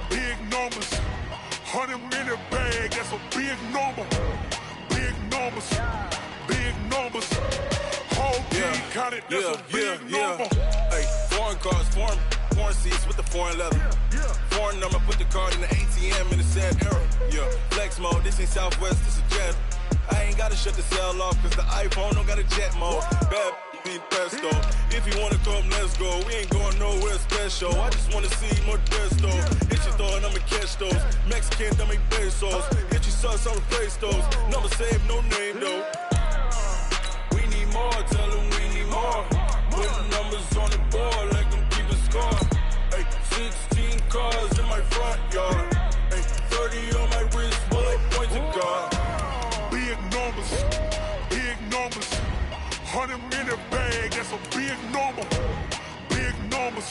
Big numbers, 100-minute bag, that's a big number. Big numbers, whole team counted, that's a big number. Hey, foreign cars, foreign seats with the foreign leather. Foreign number, put the card in the ATM in the sad era. Yeah, flex mode, this ain't Southwest, this is Jet. I ain't gotta shut the cell off, cause the iPhone don't got a jet mode. Bad be pesto. If you wanna come, let's go. We ain't going nowhere special. I just wanna see more Modesto. If you throw it, I'ma catch those. Mexican, don't make pesos. If you suck, I'ma replace those. Number save, no name though. We need more, tell them we need more. Putting numbers on the board like I'm keeping score. Hey, 16 cars in my front yard. Hey, 30 on my wrist, bullet points of God. Big numbers, 100-minute bag, that's a big number. Big numbers,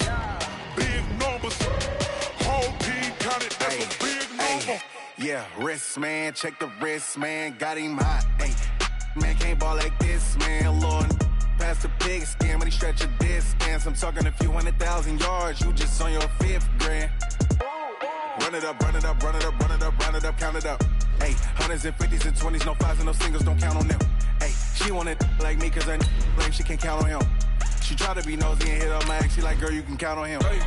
whole team counted, that's a big number. Yeah, wrist man, check the wrist man, got him hot. Ay, man can't ball like this, man. Lord, past the pig skin when he stretch a distance. I'm talking a few 100,000 yards, you just on your 5th grand. Run it up, run it up, run it up, run it up, run it up, count it up. Hey, hundreds and 50s and 20s, no 5s and no singles, don't count on them. Hey, she want it like me, cause her blame, she can't count on him. She try to be nosy and hit up my ex, she like, girl, you can count on him. Hey,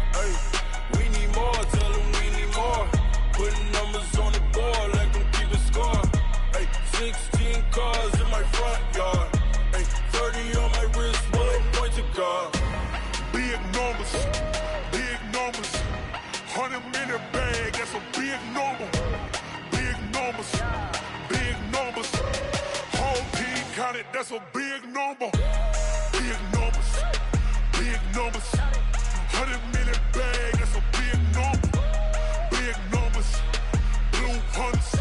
we need more, tell them we need more. Putting numbers on the board like I'm keeping score. Hey, 16 cars in my front yard. Hey, 30 on my wrist, bullet points of God. Big numbers, 100-minute bag, that's a big number. Big numbers, whole team counted, that's a big number. Big numbers, 100-minute bag, that's a big number. Big numbers, blue hunts,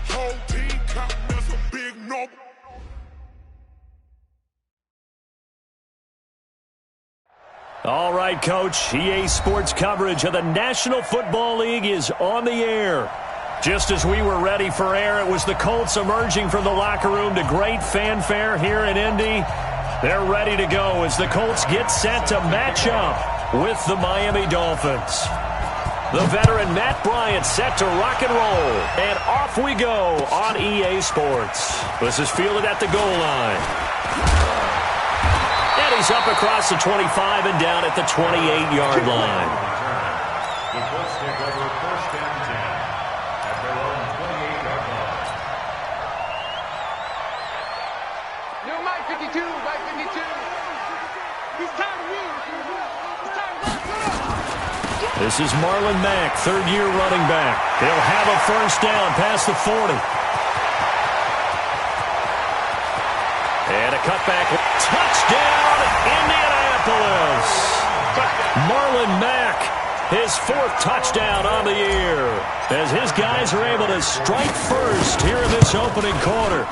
whole team counting, that's a big number. All right, Coach. EA Sports coverage of the National Football League is on the air. Just as we were ready for air, it was the Colts emerging from the locker room to great fanfare here in Indy. They're ready to go as the Colts get set to match up with the Miami Dolphins. The veteran Matt Bryant set to rock and roll, and off we go on EA Sports. This is fielded at the goal line. And he's up across the 25 and down at the 28-yard line. The Colts take over first and 10 at their own 28-yard line. Yo, Mike 52, Mike 52. He's time to win. It's time to run. This is Marlon Mack, third-year running back. He'll have a first down past the 40. And a cutback. Touchdown, Indianapolis. Marlon Mack, his 4th touchdown on the year, as his guys are able to strike first here in this opening quarter.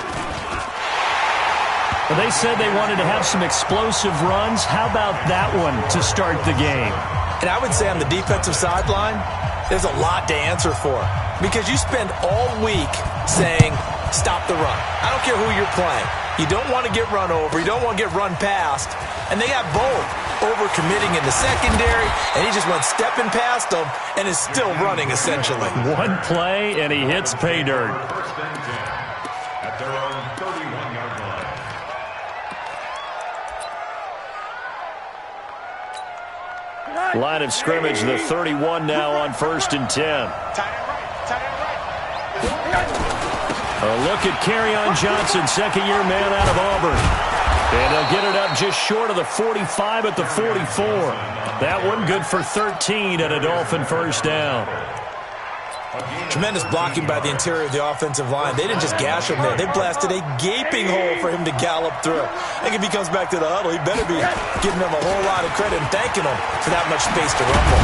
Well, they said they wanted to have some explosive runs. How about that one to start the game? And I would say on the defensive sideline, there's a lot to answer for, because you spend all week saying, stop the run. I don't care who you're playing. You don't want to get run over. You don't want to get run past. And they got both over-committing in the secondary, and he just went stepping past them and is still running, essentially. One play, and he hits pay dirt. First and 10 at their own 31-yard line. Line of scrimmage, the 31 now on 1st and 10. A look at Kerryon Johnson, second-year man out of Auburn. And he'll get it up just short of the 45 at the 44. That one good for 13 and a Dolphin first down. Tremendous blocking by the interior of the offensive line. They didn't just gash him there. They blasted a gaping hole for him to gallop through. I think if he comes back to the huddle, he better be giving them a whole lot of credit and thanking them for that much space to rumble.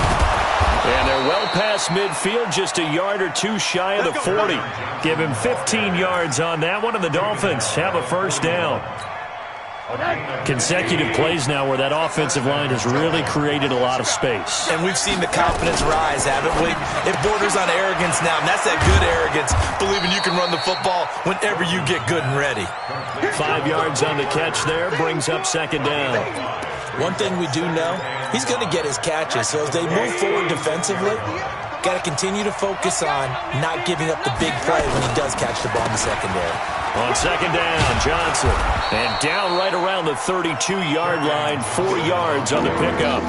And they're well past midfield, just a yard or two shy of the 40. Give him 15 yards on that one, and the Dolphins have a first down. Consecutive plays now where that offensive line has really created a lot of space. And we've seen the confidence rise, haven't we? It borders on arrogance now, and that's that good arrogance, believing you can run the football whenever you get good and ready. 5 yards on the catch there, brings up second down. One thing we do know, he's going to get his catches. So as they move forward defensively, got to continue to focus on not giving up the big play when he does catch the ball in the secondary. On second down, Johnson. And down right around the 32-yard line, 4 yards on the pickup.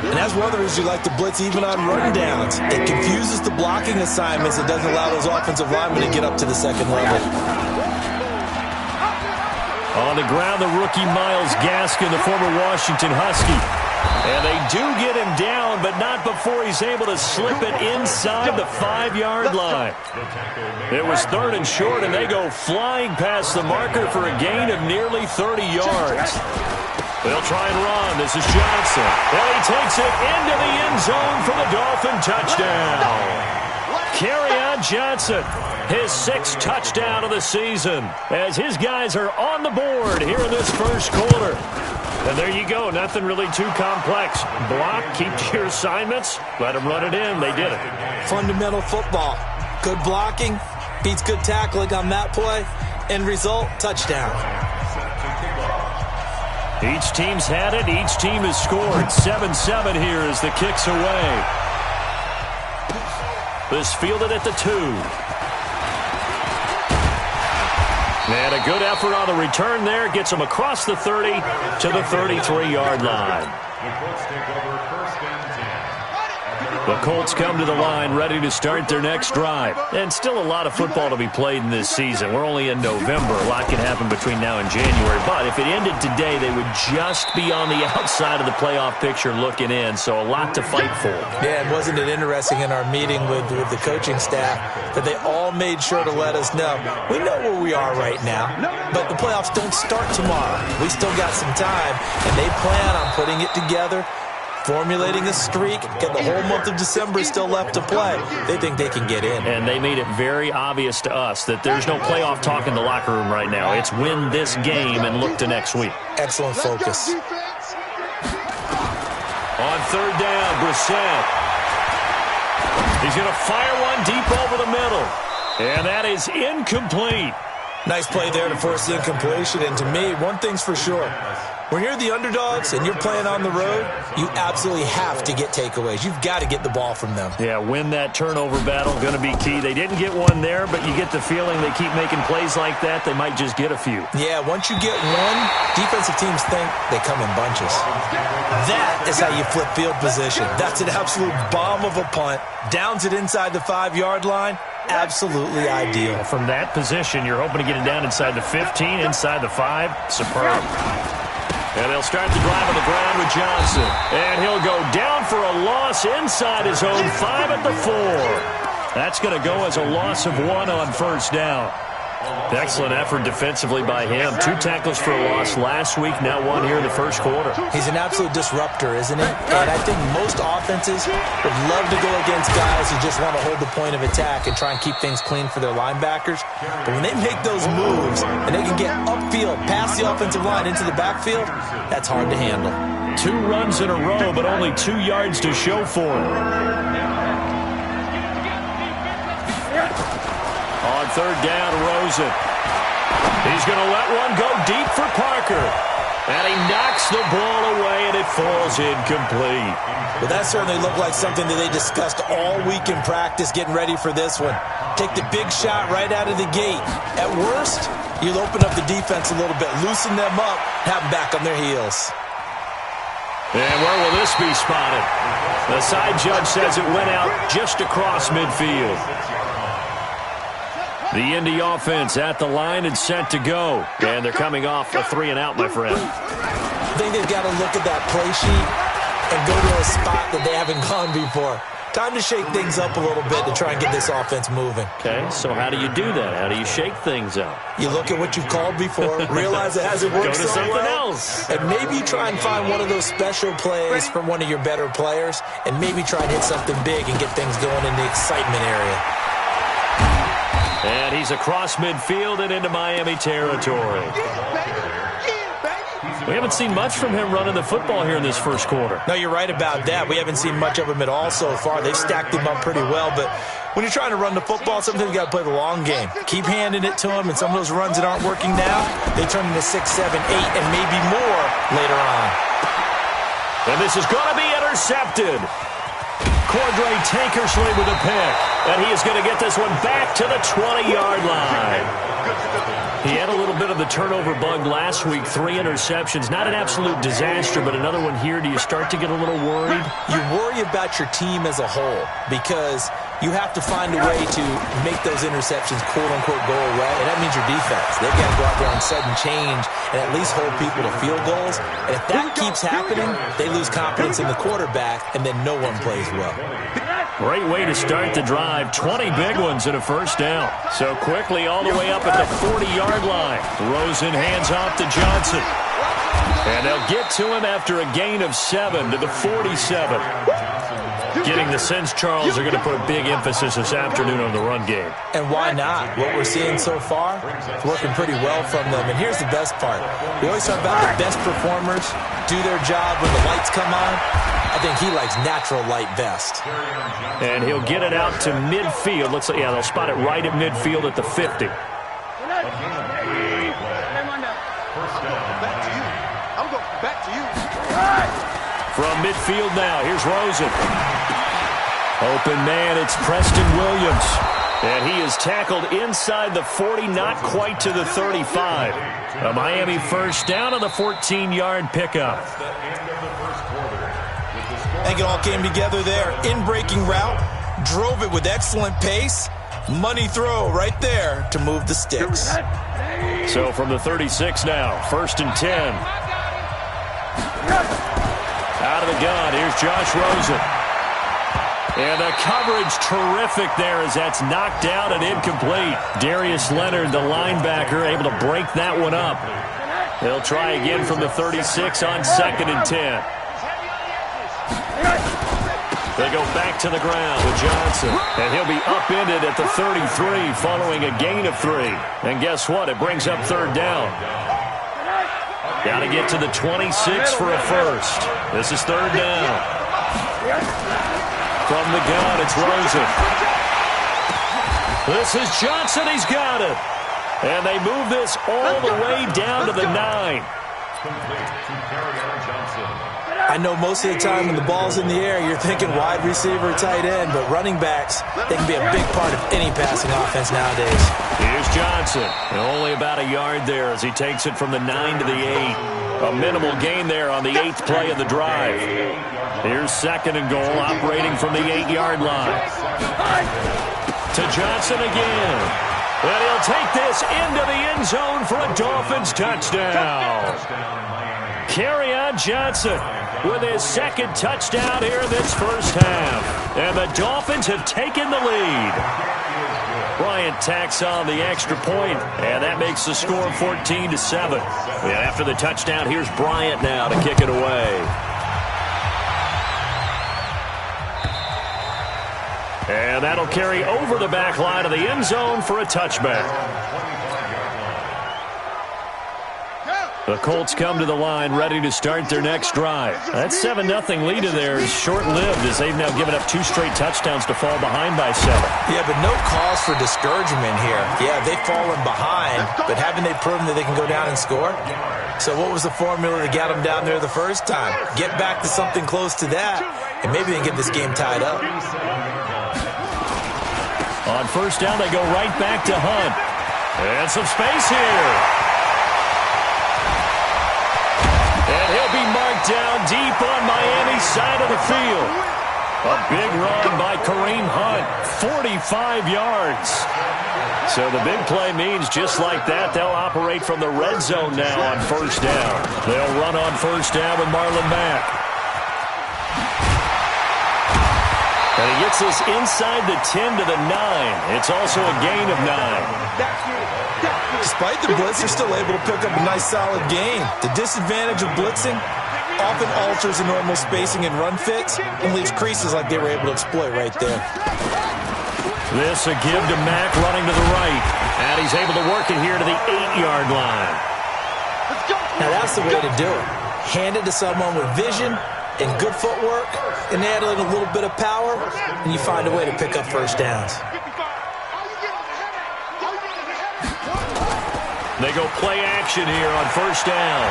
And that's one of the reasons you like to blitz even on run downs. It confuses the blocking assignments. It doesn't allow those offensive linemen to get up to the second level. On the ground, the rookie Myles Gaskin, the former Washington Husky. And they do get him down, but not before he's able to slip it inside the 5-yard line. It was third and short, and they go flying past the marker for a gain of nearly 30 yards. They'll try and run. This is Johnson. And he takes it into the end zone for the Dolphin touchdown. Kerryon Johnson, his 6th touchdown of the season, as his guys are on the board here in this first quarter. And there you go, nothing really too complex. Block, keep to your assignments, let them run it in. They did it. Fundamental football. Good blocking, beats good tackling on that play. End result, touchdown. Each team's had it. Each team has scored. 7-7 here as the kick's away. This fielded at the 2. And a good effort on the return there. Gets them across the 30 to the 33-yard line. The Colts come to the line ready to start their next drive. And still a lot of football to be played in this season. We're only in November. A lot can happen between now and January. But if it ended today, they would just be on the outside of the playoff picture looking in. So a lot to fight for. Yeah, and wasn't it interesting in our meeting with the coaching staff that they all made sure to let us know. We know where we are right now, but the playoffs don't start tomorrow. We still got some time, and they plan on putting it together, formulating a streak, get the whole month of December still left to play. They think they can get in. And they made it very obvious to us that there's no playoff talk in the locker room right now. It's win this game and look to next week. Excellent focus. On third down, Brissett. He's going to fire one deep over the middle. And that is incomplete. Nice play there to force the incompletion. And to me, one thing's for sure. When you're the underdogs and you're playing on the road, you absolutely have to get takeaways. You've got to get the ball from them. Yeah, win that turnover battle, going to be key. They didn't get one there, but you get the feeling they keep making plays like that, they might just get a few. Yeah, once you get one, defensive teams think they come in bunches. That is how you flip field position. That's an absolute bomb of a punt. Downs it inside the 5-yard line. Absolutely ideal. From that position, you're hoping to get it down inside the 15, inside the 5. Superb. And they'll start the drive on the ground with Johnson. And he'll go down for a loss inside his own 5 at the 4. That's going to go as a loss of 1 on first down. Excellent effort defensively by him. 2 tackles for a loss last week, now 1 here in the first quarter. He's an absolute disruptor, isn't he? And I think most offenses would love to go against guys who just want to hold the point of attack and try and keep things clean for their linebackers. But when they make those moves and they can get upfield, past the offensive line into the backfield, that's hard to handle. 2 runs in a row, but only 2 yards to show for him. On third down, Rosen. He's going to let one go deep for Parker. And he knocks the ball away, and it falls incomplete. Well, that certainly looked like something that they discussed all week in practice, getting ready for this one. Take the big shot right out of the gate. At worst, you'll open up the defense a little bit, loosen them up, have them back on their heels. And where will this be spotted? The side judge says it went out just across midfield. The Indy offense at the line and set to go. And they're coming off a 3-and-out, my friend. I think they've got to look at that play sheet and go to a spot that they haven't gone before. Time to shake things up a little bit to try and get this offense moving. Okay, so how do you do that? How do you shake things up? You look at what you've called before, realize it hasn't worked Go to so something well, else. and maybe you try and find one of those special plays from one of your better players, and maybe try and hit something big and get things going in the excitement area. And he's across midfield and into Miami territory. We haven't seen much from him running the football here in this first quarter. No, you're right about that. We haven't seen much of him at all so far. They've stacked him up pretty well, but when you're trying to run the football, sometimes you got to play the long game. Keep handing it to him, and some of those runs that aren't working now, they turn into 6, 7, 8, and maybe more later on. And this is going to be intercepted. Cordray Tankersley with a pick, and he is going to get this one back to the 20-yard line. He had a little bit of the turnover bug last week, 3 interceptions. Not an absolute disaster, but another one here. Do you start to get a little worried? You worry about your team as a whole because you have to find a way to make those interceptions, quote-unquote, go away, and that means your defense. They've got to go out there and sudden change and at least hold people to field goals. And if that keeps happening, they lose confidence in the quarterback, and then no one plays well. Great way to start the drive. 20 big ones and a first down. So quickly all the way up at the 40-yard line. Rosen hands off to Johnson. And they'll get to him after a gain of 7 to the 47. Getting the sense, Charles, are going to put a big emphasis this afternoon on the run game. And why not? What we're seeing so far, it's working pretty well from them. And here's the best part. We always talk about the best performers do their job when the lights come on. I think he likes natural light best. And he'll get it out to midfield. Looks like, yeah, they'll spot it right at midfield at the 50. From midfield now, here's Rosen. Open man, it's Preston Williams. And he is tackled inside the 40, not quite to the 35. A Miami first down on the 14-yard pickup. I think it all came together there. In-breaking route, drove it with excellent pace. Money throw right there to move the sticks. So from the 36 now, 1st and 10. Out of the gun, here's Josh Rosen. And the coverage terrific there as that's knocked down and incomplete. Darius Leonard, the linebacker, able to break that one up. They'll try again from the 36 on 2nd and 10. They go back to the ground with Johnson. And he'll be upended at the 33 following a gain of 3. And guess what? It brings up 3rd down. Got to get to the 26 for a first. This is 3rd down. From the gun, it's Rosen. This is Johnson. He's got it. And they move this all the way down to the 9. I know most of the time when the ball's in the air, you're thinking wide receiver, tight end, but running backs, they can be a big part of any passing offense nowadays. Here's Johnson. Only about a yard there as he takes it from the 9 to the 8. A minimal gain there on the 8th play of the drive. Here's 2nd and goal, operating from the 8-yard line. To Johnson again. And he'll take this into the end zone for a Dolphins touchdown. Kerryon Johnson with his 2nd touchdown here in this first half. And the Dolphins have taken the lead. Bryant tacks on the extra point, and that makes the score 14-7. And after the touchdown, here's Bryant now to kick it away. And that'll carry over the back line of the end zone for a touchback. The Colts come to the line ready to start their next drive. That 7-0 lead in there is short-lived as they've now given up 2 straight touchdowns to fall behind by 7. Yeah, but no cause for discouragement here. Yeah, they've fallen behind, but haven't they proven that they can go down and score? So what was the formula that got them down there the first time? Get back to something close to that, and maybe they can get this game tied up. On first down, they go right back to Hunt. And some space here. And he'll be marked down deep on Miami's side of the field. A big run by Kareem Hunt, 45 yards. So the big play means just like that, they'll operate from the red zone now on first down. They'll run on first down with Marlon Mack. And he gets this inside the 10 to the 9. It's also a gain of 9. Despite the blitz, they're still able to pick up a nice, solid gain. The disadvantage of blitzing often alters the normal spacing and run fits and leaves creases like they were able to exploit right there. This a give to Mack running to the right. And he's able to work it here to the 8-yard line. Now that's the way to do it. Hand it to someone with vision and good footwork, and add in a little bit of power, and you find a way to pick up first downs. They go play action here on first down.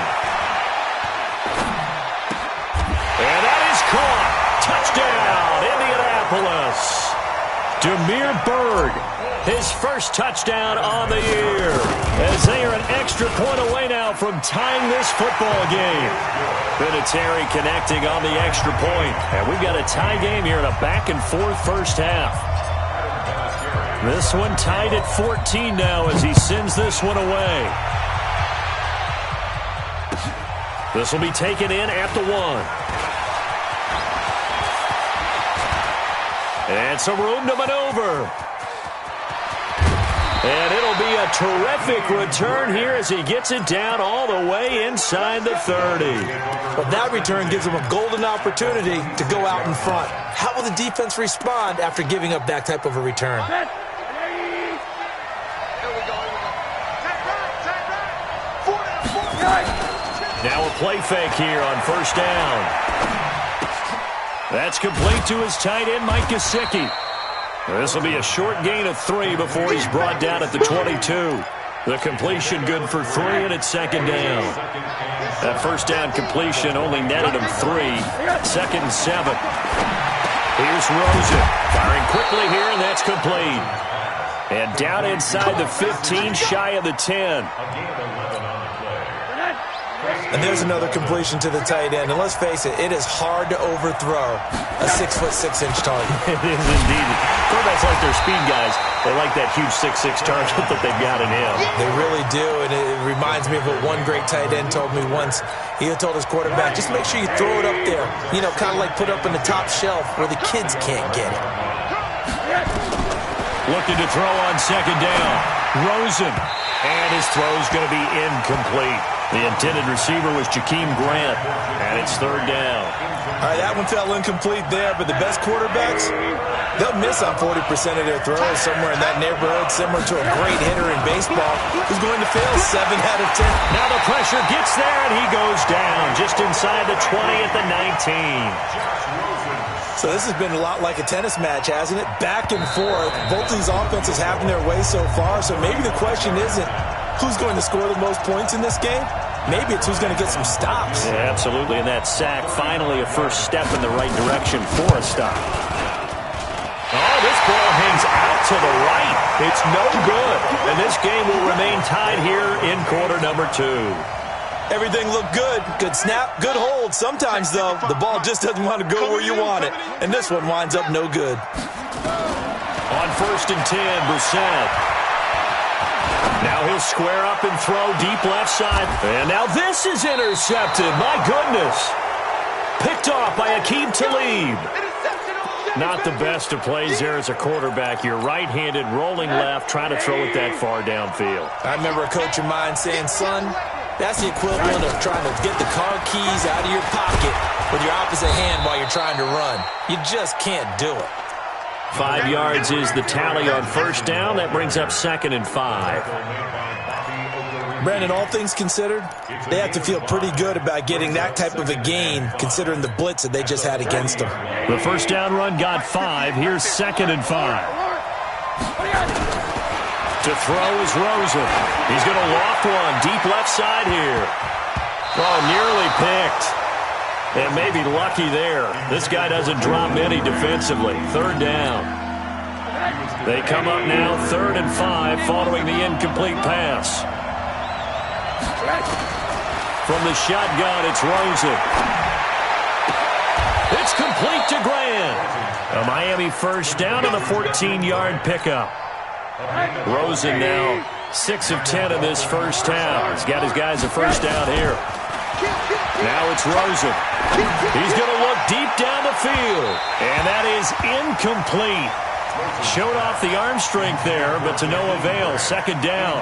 And that is caught. Touchdown, Indianapolis. Demir Berg, his first touchdown on the year, as they are an extra point away now from tying this football game. Vinatieri connecting on the extra point. And we've got a tie game here in a back-and-forth first half. This one tied at 14 now as he sends this one away. This will be taken in at the 1. And some room to maneuver. And it'll be a terrific return here as he gets it down all the way inside the 30. But that return gives him a golden opportunity to go out in front. How will the defense respond after giving up that type of a return? Now a play fake here on first down. That's complete to his tight end, Mike Gesicki. This will be a short gain of 3 before he's brought down at the 22. The completion good for 3, and it's second down. That first down completion only netted him 3. Second and 7. Here's Rosen firing quickly here, and that's complete. And down inside the 15, shy of the 10. And there's another completion to the tight end. And let's face it, it is hard to overthrow a 6'6" target. It is indeed. Quarterbacks like their speed guys. They like that huge 6'6" target that they've got in him. They really do, and it reminds me of what one great tight end told me once. He told his quarterback, just make sure you throw it up there. You know, kind of like put up on the top shelf where the kids can't get it. Looking to throw on second down. Rosen. And his throw's going to be incomplete. The intended receiver was Jakeem Grant, and it's third down. All right, that one fell incomplete there, but the best quarterbacks, they'll miss on 40% of their throws, somewhere in that neighborhood, similar to a great hitter in baseball who's going to fail 7 out of 10. Now the pressure gets there, and he goes down just inside the 20 at the 19. So this has been a lot like a tennis match, hasn't it? Back and forth. Both these offenses having their way so far, so maybe the question isn't who's going to score the most points in this game. Maybe it's who's going to get some stops. Yeah, absolutely, and that sack finally a first step in the right direction for a stop. Oh, this ball hangs out to the right. It's no good, and this game will remain tied here in quarter number 2. Everything looked good. Good snap, good hold. Sometimes, though, the ball just doesn't want to go where you want it, and this one winds up no good. On first and 10, Brissett. Now he'll square up and throw deep left side. And now this is intercepted. My goodness. Picked off by Akeem Talib. Not the best of plays there as a quarterback. You're right-handed, rolling left, trying to throw it that far downfield. I remember a coach of mine saying, son, that's the equivalent of trying to get the car keys out of your pocket with your opposite hand while you're trying to run. You just can't do it. 5 yards is the tally on first down. That brings up second and 5. Brandon, all things considered, they have to feel pretty good about getting that type of a gain considering the blitz that they just had against them. The first down run got 5. Here's second and 5. To throw is Rosen. He's going to loft one deep left side here. Oh, nearly picked. And maybe lucky there. This guy doesn't drop many defensively. Third down. They come up now, 3rd and 5, following the incomplete pass. From the shotgun, it's Rosen. It's complete to Grant. A Miami first down on a 14-yard pickup. Rosen now 6 of 10 in this first half. He's got his guys a first down here. Now it's Rosen. He's going to look deep down the field. And that is incomplete. Showed off the arm strength there, but to no avail. Second down.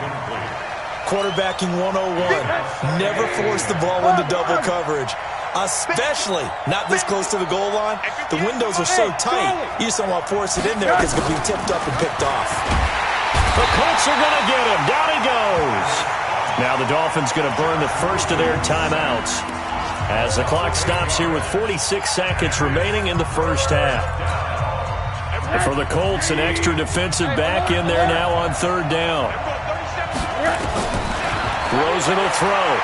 Quarterbacking 101. Never force the ball into double coverage, especially not this close to the goal line. The windows are so tight, you just don't want to force it in there because it's going to be tipped up and picked off. The Colts are going to get him. Down he goes. Now the Dolphins going to burn the first of their timeouts as the clock stops here with 46 seconds remaining in the first half. And for the Colts, an extra defensive back in there now on third down. Rosen will throw.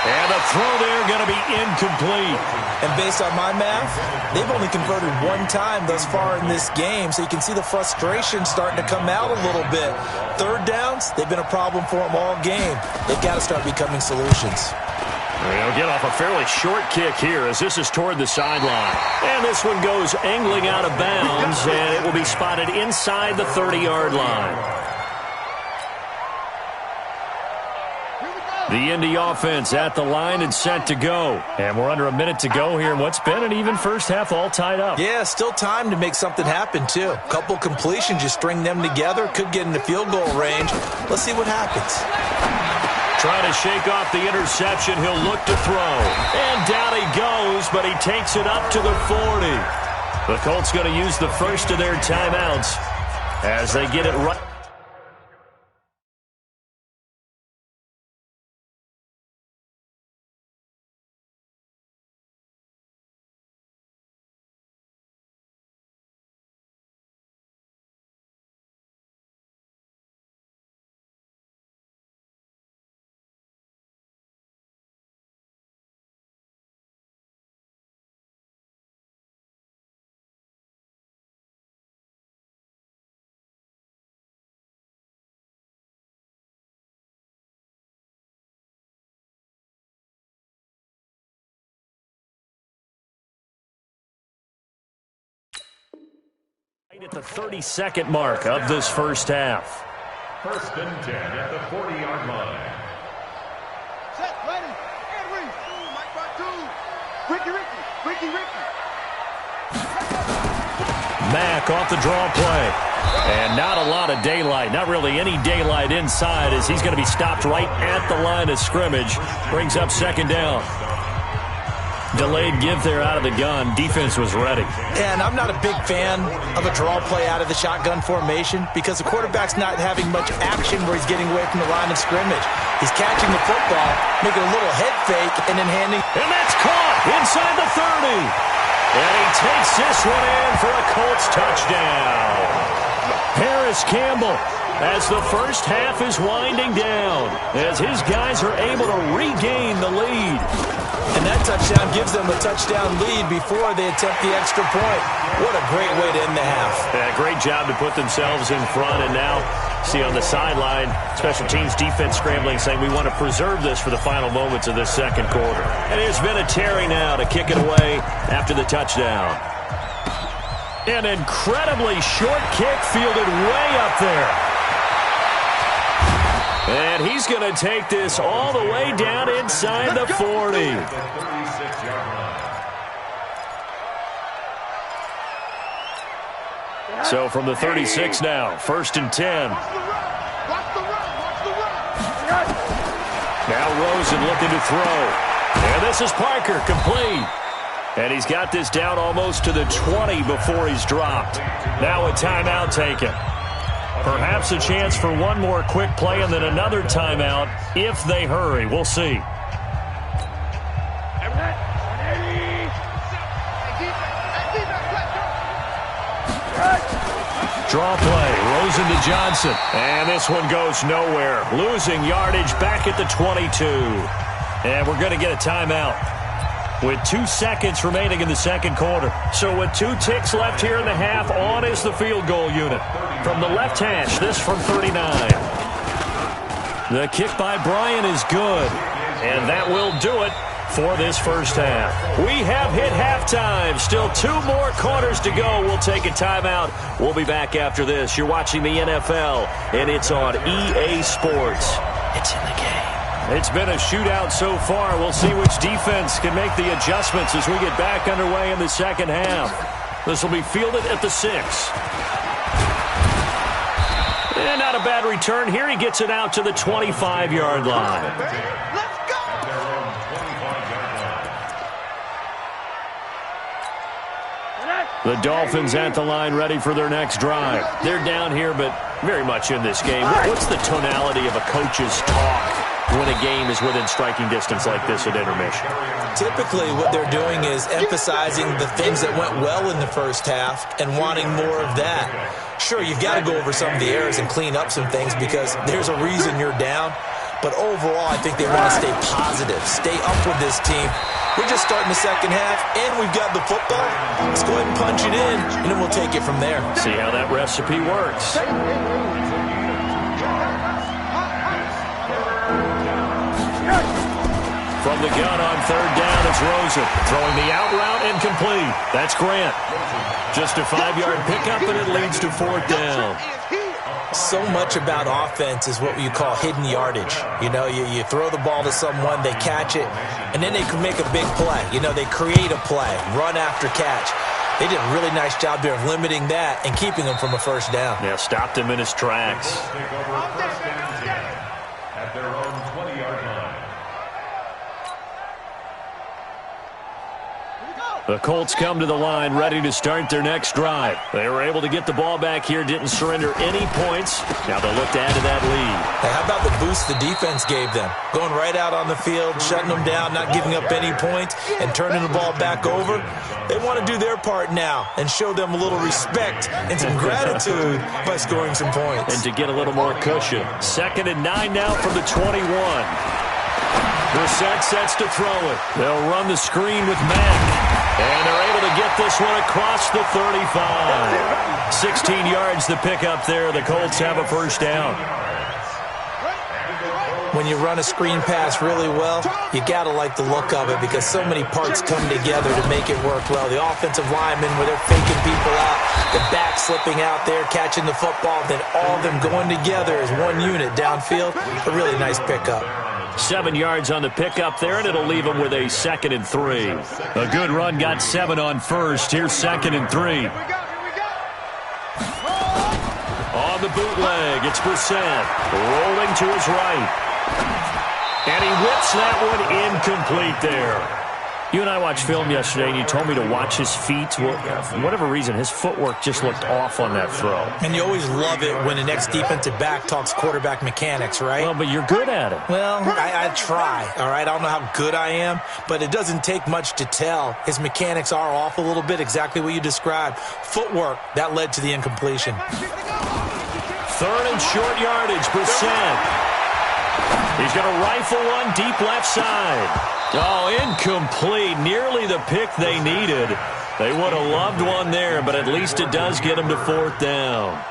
And the throw there going to be incomplete. And based on my math, they've only converted one time thus far in this game, so you can see the frustration starting to come out a little bit. Third downs, they've been a problem for them all game. They've got to start becoming solutions. They'll get off a fairly short kick here as this is toward the sideline. And this one goes angling out of bounds, and it will be spotted inside the 30-yard line. The Indy offense at the line and set to go. And we're under a minute to go here in what's been an even first half all tied up. Yeah, still time to make something happen, too. A couple completions, you string them together, could get into field goal range. Let's see what happens. Trying to shake off the interception, he'll look to throw. And down he goes, but he takes it up to the 40. The Colts going to use the first of their timeouts as they get it right. At the 32nd mark of this first half. First and 10 at the 40-yard line. Set, ready, and Reese. Ricky. Mack off the draw play. And not a lot of daylight. Not really any daylight inside as he's going to be stopped right at the line of scrimmage. Brings up second down. Delayed give there out of the gun. Defense was ready. And I'm not a big fan of a draw play out of the shotgun formation because the quarterback's not having much action where he's getting away from the line of scrimmage. He's catching the football, making a little head fake, and then handing. And that's caught inside the 30. And he takes this one in for a Colts touchdown. Paris Campbell, as the first half is winding down, as his guys are able to regain the lead. And that touchdown gives them a touchdown lead before they attempt the extra point. What a great way to end the half. Yeah, great job to put themselves in front. And now, see on the sideline, special teams defense scrambling, saying we want to preserve this for the final moments of this second quarter. And here's Vinatieri now to kick it away after the touchdown. An incredibly short kick fielded way up there. And he's going to take this all the way down inside the 40. So from the 36 now, first and 10. Now Rosen looking to throw. And this is Parker, complete. And he's got this down almost to the 20 before he's dropped. Now a timeout taken. Perhaps a chance for one more quick play and then another timeout if they hurry. We'll see. Draw play. Rosen to Johnson. And this one goes nowhere. Losing yardage back at the 22. And we're going to get a timeout with 2 seconds remaining in the second quarter. So with 2 ticks left here in the half, on is the field goal unit. From the left hash, this from 39. The kick by Bryant is good. And that will do it for this first half. We have hit halftime. Still 2 more quarters to go. We'll take a timeout. We'll be back after this. You're watching the NFL, and it's on EA Sports. It's in the game. It's been a shootout so far. We'll see which defense can make the adjustments as we get back underway in the second half. This will be fielded at the 6. And not a bad return here. He gets it out to the 25-yard line. Let's go! The Dolphins at the line ready for their next drive. They're down here, but very much in this game. What's the tonality of a coach's talk when a game is within striking distance like this at intermission? Typically, what they're doing is emphasizing the things that went well in the first half and wanting more of that. Sure, you've got to go over some of the errors and clean up some things because there's a reason you're down. But overall, I think they want to stay positive, stay up with this team. We're just starting the second half, and we've got the football. Let's go ahead and punch it in, and then we'll take it from there. See how that recipe works. From the gun on third down, it's Rosen. Throwing the out route incomplete. That's Grant. Just a 5-yard pickup, and it leads to fourth down. So much about offense is what you call hidden yardage. You know, you throw the ball to someone, they catch it, and then they can make a big play. You know, they create a play, run after catch. They did a really nice job there of limiting that and keeping him from a first down. Yeah, stopped him in his tracks. At their own 20-yard line. The Colts come to the line ready to start their next drive. They were able to get the ball back here, didn't surrender any points. Now they'll look to add to that lead. Hey, how about the boost the defense gave them? Going right out on the field, shutting them down, not giving up any points, and turning the ball back over. They want to do their part now and show them a little respect and some gratitude by scoring some points. And to get a little more cushion. 2nd and 9 now from the 21. Brissett sets to throw it. They'll run the screen with Mack. And they're able to get this one across the 35. 16 yards the pickup there. The Colts have a first down. When you run a screen pass really well, you got to like the look of it because so many parts come together to make it work well. The offensive linemen, where they're faking people out, the back slipping out there, catching the football, then all of them going together as one unit downfield. A really nice pickup. 7 yards on the pickup there, and it'll leave them with a 2nd and 3. A good run got 7 on first. Here's 2nd and 3. On the bootleg, it's Brissett. Rolling to his right. And he whips that one incomplete there. You and I watched film yesterday, and you told me to watch his feet. Well, for whatever reason, his footwork just looked off on that throw. And you always love it when the next defensive back talks quarterback mechanics, right? Well, but you're good at it. Well, I try, all right? I don't know how good I am, but it doesn't take much to tell. His mechanics are off a little bit, exactly what you described. Footwork, that led to the incompletion. 3rd and short yardage, Brissett. He's going to rifle one deep left side. Oh, incomplete. Nearly the pick they needed. They would have loved one there, but at least it does get him to 4th down.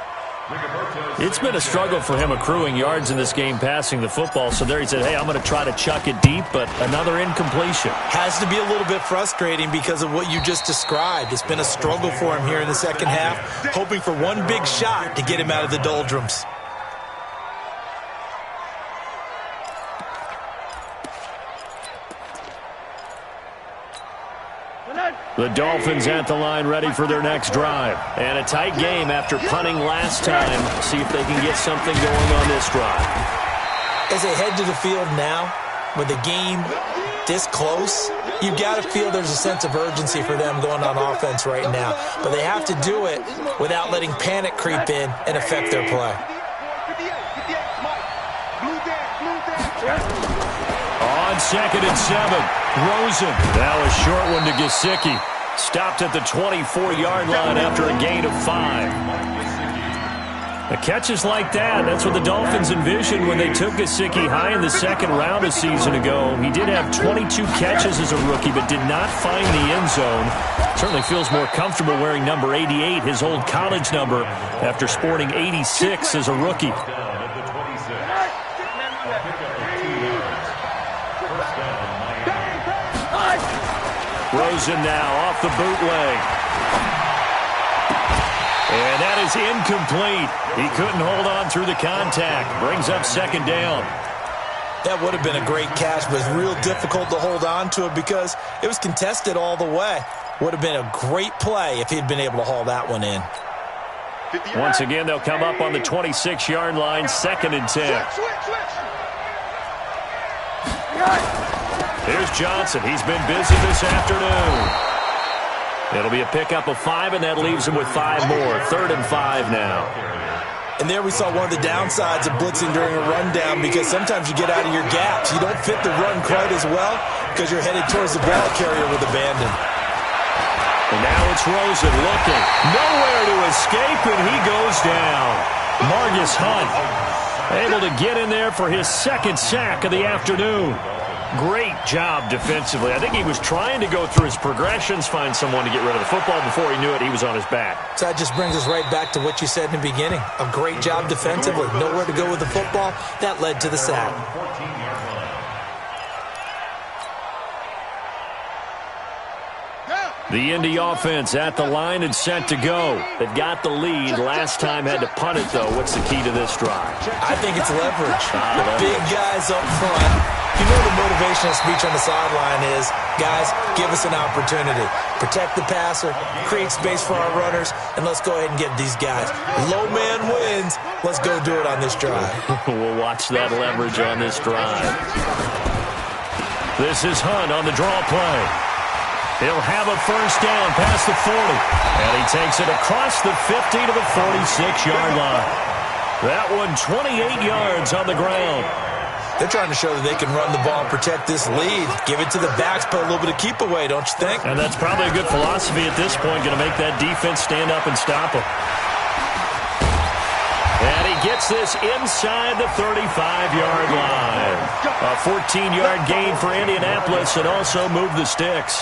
It's been a struggle for him accruing yards in this game passing the football. So there he said, hey, I'm going to try to chuck it deep, but another incompletion. Has to be a little bit frustrating because of what you just described. It's been a struggle for him here in the second half, hoping for one big shot to get him out of the doldrums. The Dolphins at the line ready for their next drive. And a tight game after punting last time. See if they can get something going on this drive. As they head to the field now, with the game this close, you've got to feel there's a sense of urgency for them going on offense right now. But they have to do it without letting panic creep in and affect their play. On 2nd and 7, Rosen. Now a short one to Gesicki. Stopped at the 24-yard line after a gain of 5. The catches like that, that's what the Dolphins envisioned when they took Gesicki high in the 2nd round a season ago. He did have 22 catches as a rookie, but did not find the end zone. Certainly feels more comfortable wearing number 88, his old college number, after sporting 86 as a rookie. Rosen now off the bootleg. And that is incomplete. He couldn't hold on through the contact. Brings up 2nd down. That would have been a great catch, but it's real difficult to hold on to it because it was contested all the way. Would have been a great play if he'd been able to haul that one in. Once again, they'll come up on the 26-yard line, 2nd and 10. Here's Johnson. He's been busy this afternoon. It'll be a pickup of 5, and that leaves him with 5 more. 3rd and 5 now. And there we saw one of the downsides of blitzing during a rundown because sometimes you get out of your gaps. You don't fit the run quite as well because you're headed towards the ball carrier with abandon. And now it's Rosen looking. Nowhere to escape, and he goes down. Margus Hunt able to get in there for his 2nd sack of the afternoon. Great job defensively. I think he was trying to go through his progressions, find someone to get rid of the football. Before he knew it, he was on his back. So that just brings us right back to what you said in the beginning. A great job defensively. Nowhere to go with the football. That led to the sack. The Indy offense at the line and set to go. They've got the lead. Last time had to punt it, though. What's the key to this drive? I think it's leverage. The big guys up front. You know the motivational speech on the sideline is, guys, give us an opportunity. Protect the passer, create space for our runners, and let's go ahead and get these guys. Low man wins. Let's go do it on this drive. We'll watch that leverage on this drive. This is Hunt on the draw play. He'll have a 1st down past the 40. And he takes it across the 50 to the 46-yard line. That one 28 yards on the ground. They're trying to show that they can run the ball and protect this lead. Give it to the backs, put a little bit of keep away, don't you think? And that's probably a good philosophy at this point, going to make that defense stand up and stop him. And he gets this inside the 35-yard line. A 14-yard gain for Indianapolis and also moved the sticks.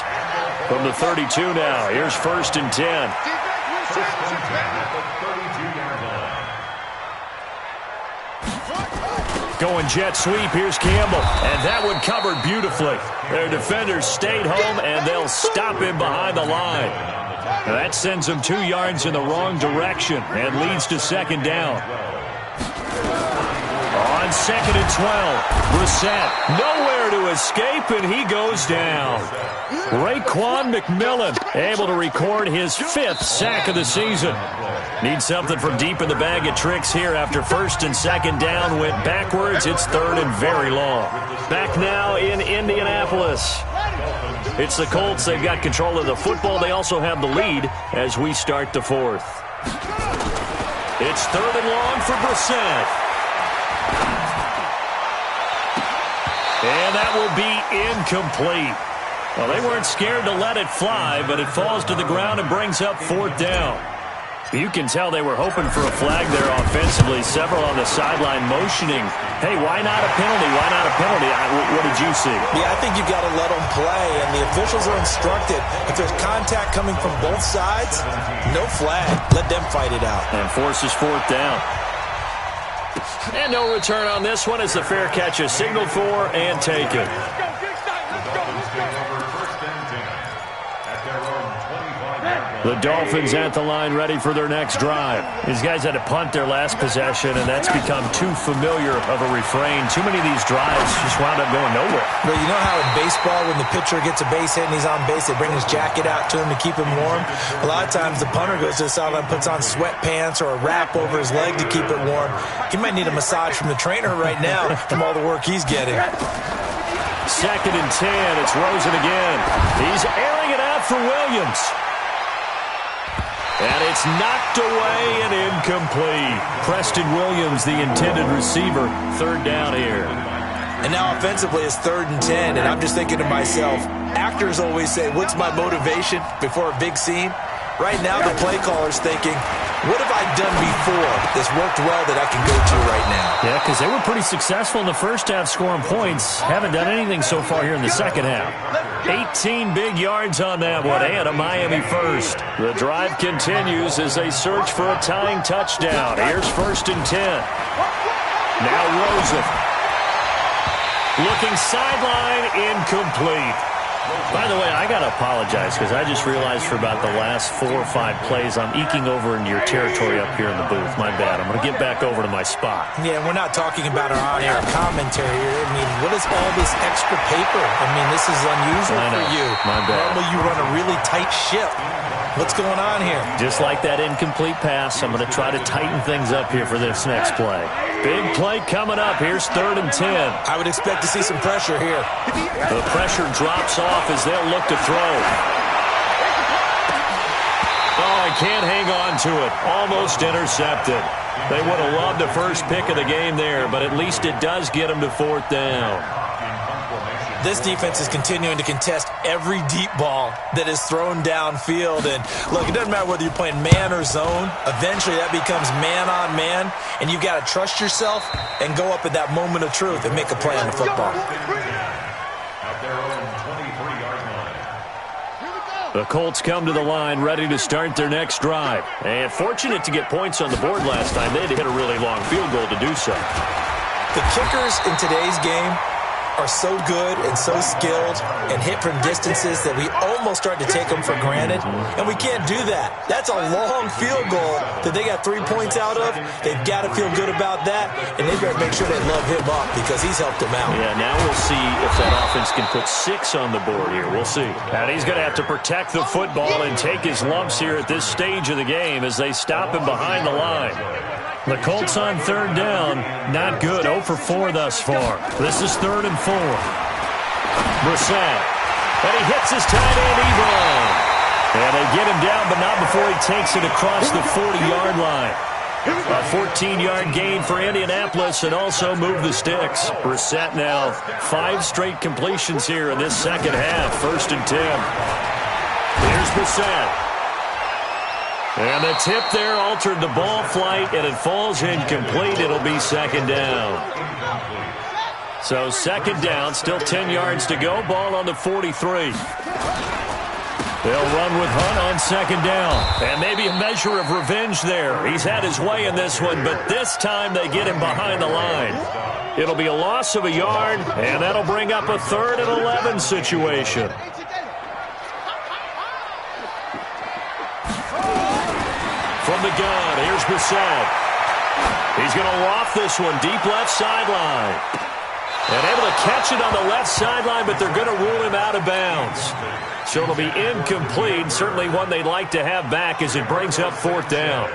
From the 32 now, here's 1st and 10. Going jet sweep, here's Campbell. And that one covered beautifully. Their defenders stayed home, and they'll stop him behind the line. Now that sends him 2 yards in the wrong direction and leads to 2nd down. On 2nd and 12, Brissett nowhere to escape, and he goes down. Raekwon McMillan able to record his 5th sack of the season. Needs something from deep in the bag of tricks here after 1st and 2nd down went backwards. It's 3rd and very long. Back now in Indianapolis. It's the Colts. They've got control of the football. They also have the lead as we start the 4th. It's 3rd and long for Brissett. And that will be incomplete. Well, they weren't scared to let it fly, but it falls to the ground and brings up 4th down. You can tell they were hoping for a flag there offensively. Several on the sideline motioning, hey, why not a penalty? Why not a penalty? What did you see? Yeah, I think you've got to let them play, and the officials are instructed. If there's contact coming from both sides, no flag. Let them fight it out. And forces 4th down. And no return on this one as the fair catch is signaled for and taken. The Dolphins at the line ready for their next drive. These guys had to punt their last possession, and that's become too familiar of a refrain. Too many of these drives just wound up going nowhere. But you know how in baseball, when the pitcher gets a base hit and he's on base, they bring his jacket out to him to keep him warm? A lot of times the punter goes to the sideline, puts on sweatpants or a wrap over his leg to keep it warm. He might need a massage from the trainer right now from all the work he's getting. 2nd and 10. It's Rosen again. He's airing it out for Williams. And it's knocked away and incomplete. Preston Williams, the intended receiver. 3rd down here. And now offensively it's 3rd and 10. And I'm just thinking to myself, actors always say, what's my motivation before a big scene? Right now the play caller's thinking, what have I done before that's worked well that I can go to right now? Yeah, because they were pretty successful in the first half scoring points. Haven't done anything so far here in the second half. 18 big yards on that one, and a Miami first. The drive continues as they search for a tying touchdown. Here's 1st and 10. Now Rosen. Looking sideline, incomplete. By the way, I got to apologize because I just realized for about the last 4 or 5 plays, I'm eking over into your territory up here in the booth. My bad. I'm going to get back over to my spot. Yeah, we're not talking about our on-air commentary here. I mean, what is all this extra paper? I mean, this is unusual for you. My bad. Normally you run a really tight ship. What's going on here? Just like that incomplete pass, I'm going to try to tighten things up here for this next play. Big play coming up. Here's 3rd and 10. I would expect to see some pressure here. The pressure drops off as they'll look to throw. Oh, I can't hang on to it. Almost intercepted. They would have loved the first pick of the game there, but at least it does get them to 4th down. This defense is continuing to contest every deep ball that is thrown downfield. And, look, it doesn't matter whether you're playing man or zone. Eventually, that becomes man-on-man, and you've got to trust yourself and go up at that moment of truth and make a play on the football. The Colts come to the line ready to start their next drive. And fortunate to get points on the board last time. They had to hit a really long field goal to do so. The kickers in today's game are so good and so skilled and hit from distances that we almost start to take them for granted, and we can't do that. That's a long field goal that they got 3 points out of. They've got to feel good about that, and they've got to make sure they love him up because he's helped them out. Yeah, now we'll see if that offense can put 6 on the board here. We'll see. And he's going to have to protect the football and take his lumps here at this stage of the game as they stop him behind the line. The Colts on 3rd down. Not good. 0 for 4 thus far. This is 3rd and 4. Brissett. And he hits his tight end, Ebron. And they get him down, but not before he takes it across the 40-yard line. A 14-yard gain for Indianapolis and also move the sticks. Brissett now 5 straight completions here in this second half. 1st and 10. Here's Brissett. And the tip there altered the ball flight, and it falls incomplete. It'll be 2nd down. So 2nd down, still 10 yards to go. Ball on the 43. They'll run with Hunt on 2nd down. And maybe a measure of revenge there. He's had his way in this one, but this time they get him behind the line. It'll be a loss of a yard, and that'll bring up a 3rd and 11 situation. From the gun, here's Brissett. He's going to loft this one deep left sideline. And able to catch it on the left sideline, but they're going to rule him out of bounds. So it'll be incomplete. Certainly one they'd like to have back as it brings up 4th down.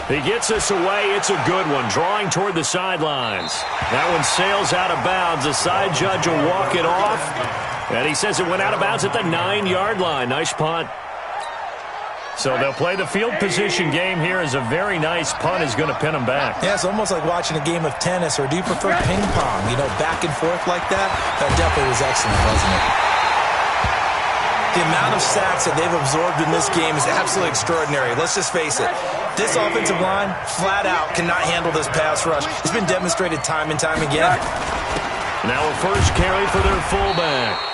He gets us away. It's a good one. Drawing toward the sidelines. That one sails out of bounds. The side judge will walk it off. And he says it went out of bounds at the 9-yard line. Nice punt. So they'll play the field position game here as a very nice punt is going to pin them back. Yeah, it's almost like watching a game of tennis, or do you prefer ping pong? You know, back and forth like that? That definitely was excellent, wasn't it? The amount of sacks that they've absorbed in this game is absolutely extraordinary. Let's just face it. This offensive line, flat out, cannot handle this pass rush. It's been demonstrated time and time again. Now a first carry for their fullback.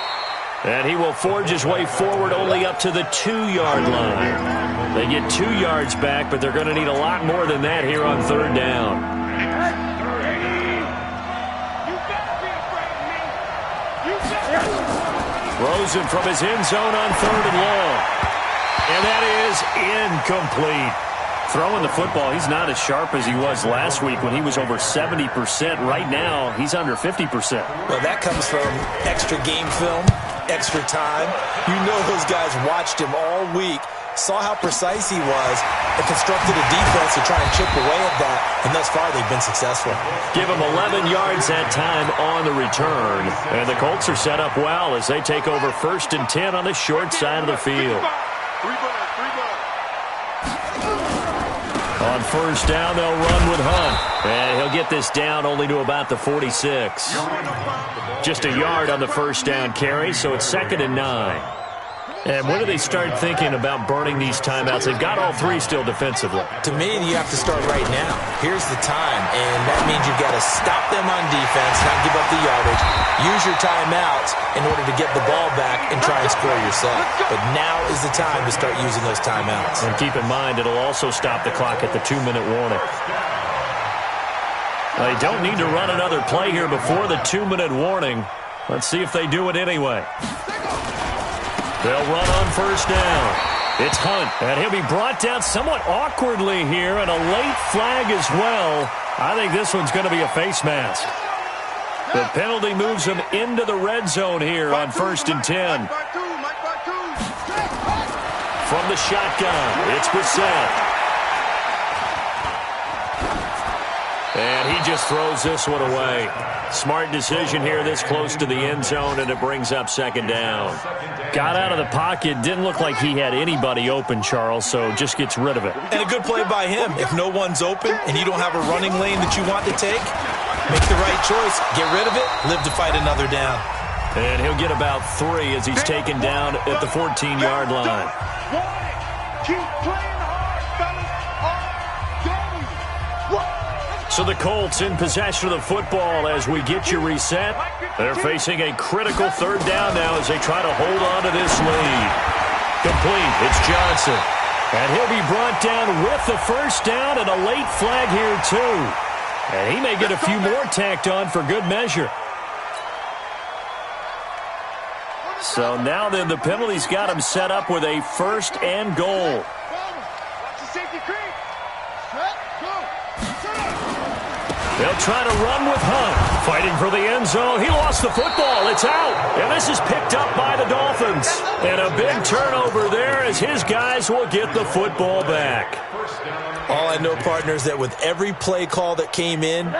And he will forge his way forward only up to the 2-yard line. They get 2 yards back, but they're going to need a lot more than that here on 3rd down. Rosen from his end zone on 3rd and long. And that is incomplete. Throwing the football, he's not as sharp as he was last week when he was over 70%. Right now, he's under 50%. Well, that comes from extra game film, extra time. You know those guys watched him all week, saw how precise he was, and constructed a defense to try and chip away at that, and thus far they've been successful. Give him 11 yards that time on the return. And the Colts are set up well as they take over 1st and 10 on the short side of the field. On 1st down, they'll run with Hunt. And he'll get this down only to about the 46. Just a yard on the 1st down carry, so it's 2nd and 9. And when do they start thinking about burning these timeouts? They've got all 3 still defensively. To me, you have to start right now. Here's the time, and that means you've got to stop them on defense, not give up the yardage. Use your timeouts in order to get the ball back and try and score yourself. But now is the time to start using those timeouts. And keep in mind, it'll also stop the clock at the 2-minute warning. They don't need to run another play here before the 2-minute warning. Let's see if they do it anyway. They'll run on first down. It's Hunt, and he'll be brought down somewhat awkwardly here, and a late flag as well. I think this one's going to be a face mask. The penalty moves him into the red zone here on 1st and 10. From the shotgun, it's Brissett. And he just throws this one away. Smart decision here this close to the end zone, and it brings up 2nd down. Got out of the pocket. Didn't look like he had anybody open, Charles, so just gets rid of it. And a good play by him. If no one's open and you don't have a running lane that you want to take, make the right choice. Get rid of it. Live to fight another down. And he'll get about 3 as he's taken down at the 14-yard line. Keep playing hard, fellas. So the Colts in possession of the football as we get you reset. They're facing a critical 3rd down now as they try to hold on to this lead. Complete. It's Johnson. And he'll be brought down with the 1st down and a late flag here too. And he may get a few more tacked on for good measure. So now then the penalty's got him set up with a 1st and goal. They'll try to run with Hunt. Fighting for the end zone. He lost the football. It's out. And this is picked up by the Dolphins. And a big turnover there as his guys will get the football back. All I know, partner, is that with every play call that came in,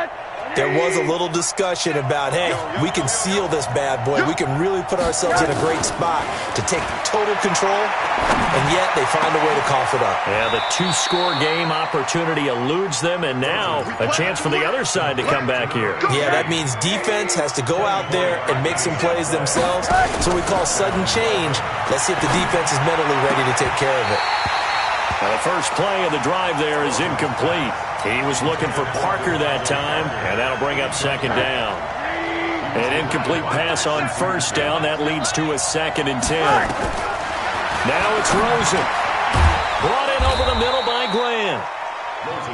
there was a little discussion about, hey, we can seal this bad boy. We can really put ourselves in a great spot to take total control, and yet they find a way to cough it up. Yeah, the 2-score game opportunity eludes them, and now a chance for the other side to come back here. Yeah, that means defense has to go out there and make some plays themselves. So we call sudden change. Let's see if the defense is mentally ready to take care of it. Now, the first play of the drive there is incomplete. He was looking for Parker that time, and that'll bring up 2nd down. An incomplete pass on 1st down. That leads to a 2nd and 10. Now it's Rosen. Brought in over the middle by Graham.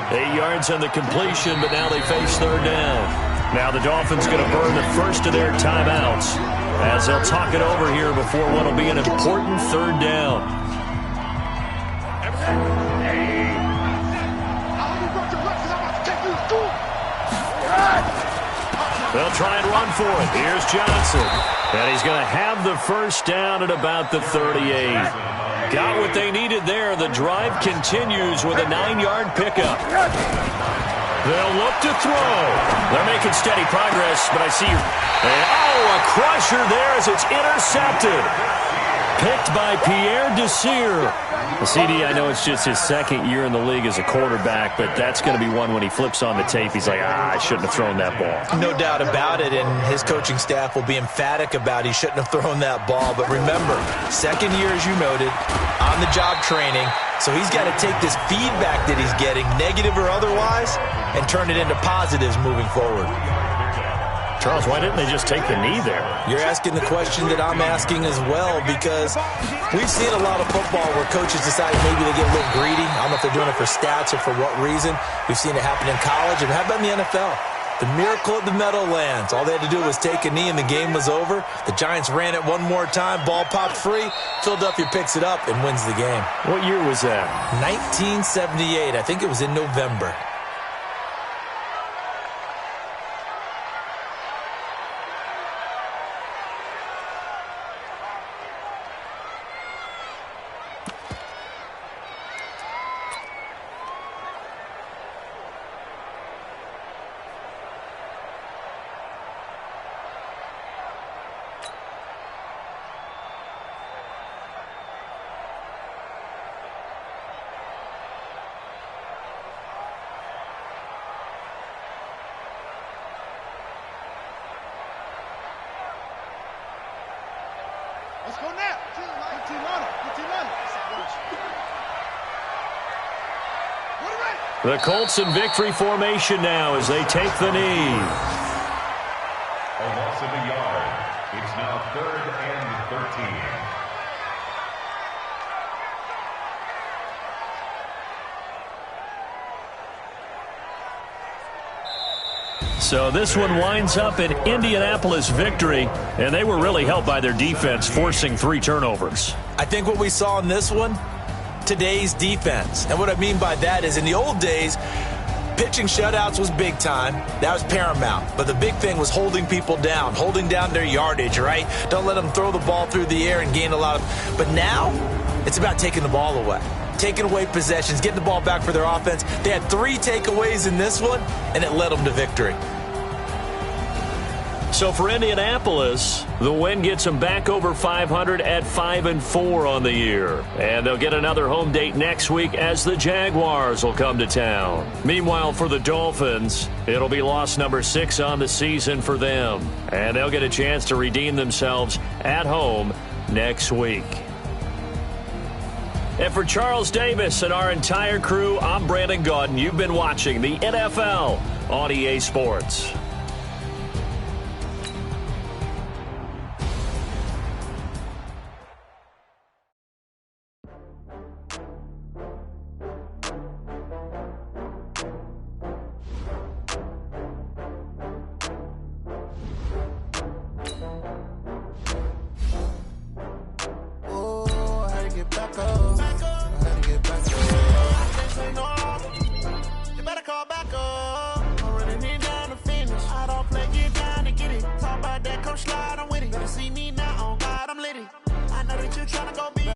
8 yards on the completion, but now they face 3rd down. Now the Dolphins going to burn the first of their timeouts as they'll talk it over here before what will be an important 3rd down. They'll try and run for it. Here's Johnson. And he's going to have the 1st down at about the 38. Got what they needed there. The drive continues with a 9-yard pickup. They'll look to throw. They're making steady progress, but I see you. Oh, a crusher there as it's intercepted. Picked by Pierre Desir. The CD, I know it's just his 2nd year in the league as a quarterback, but that's going to be one when he flips on the tape. He's like, I shouldn't have thrown that ball. No doubt about it, and his coaching staff will be emphatic about he shouldn't have thrown that ball. But remember, 2nd year, as you noted, on-the-job training, so he's got to take this feedback that he's getting, negative or otherwise, and turn it into positives moving forward. Charles, why didn't they just take the knee there? You're asking the question that I'm asking as well, because we've seen a lot of football where coaches decide maybe they get a little greedy. I don't know if they're doing it for stats or for what reason. We've seen it happen in college, and how about in the NFL? The miracle at the Meadowlands. All they had to do was take a knee, and the game was over. The Giants ran it one more time. Ball popped free. Philadelphia picks it up and wins the game. What year was that? 1978. I think it was in November. Let's go now. The Colts in victory formation now as they take the knee. A loss of a yard. It's now 3rd and 13. So this one winds up an Indianapolis victory, and they were really helped by their defense, forcing 3 turnovers. I think what we saw in this one, today's defense. And what I mean by that is in the old days, pitching shutouts was big time. That was paramount. But the big thing was holding people down, holding down their yardage, right? Don't let them throw the ball through the air and gain a lot of... But now, it's about taking the ball away. Taking away possessions, getting the ball back for their offense. They had 3 takeaways in this one, and it led them to victory. So for Indianapolis, the win gets them back over 500 at 5-4 on the year. And they'll get another home date next week as the Jaguars will come to town. Meanwhile, for the Dolphins, it'll be loss number 6 on the season for them. And they'll get a chance to redeem themselves at home next week. And for Charles Davis and our entire crew, I'm Brandon Gaudin. You've been watching the NFL on EA Sports. Slide, I'm with it. Better see me now, on God, I'm litty. I know that you tryna go be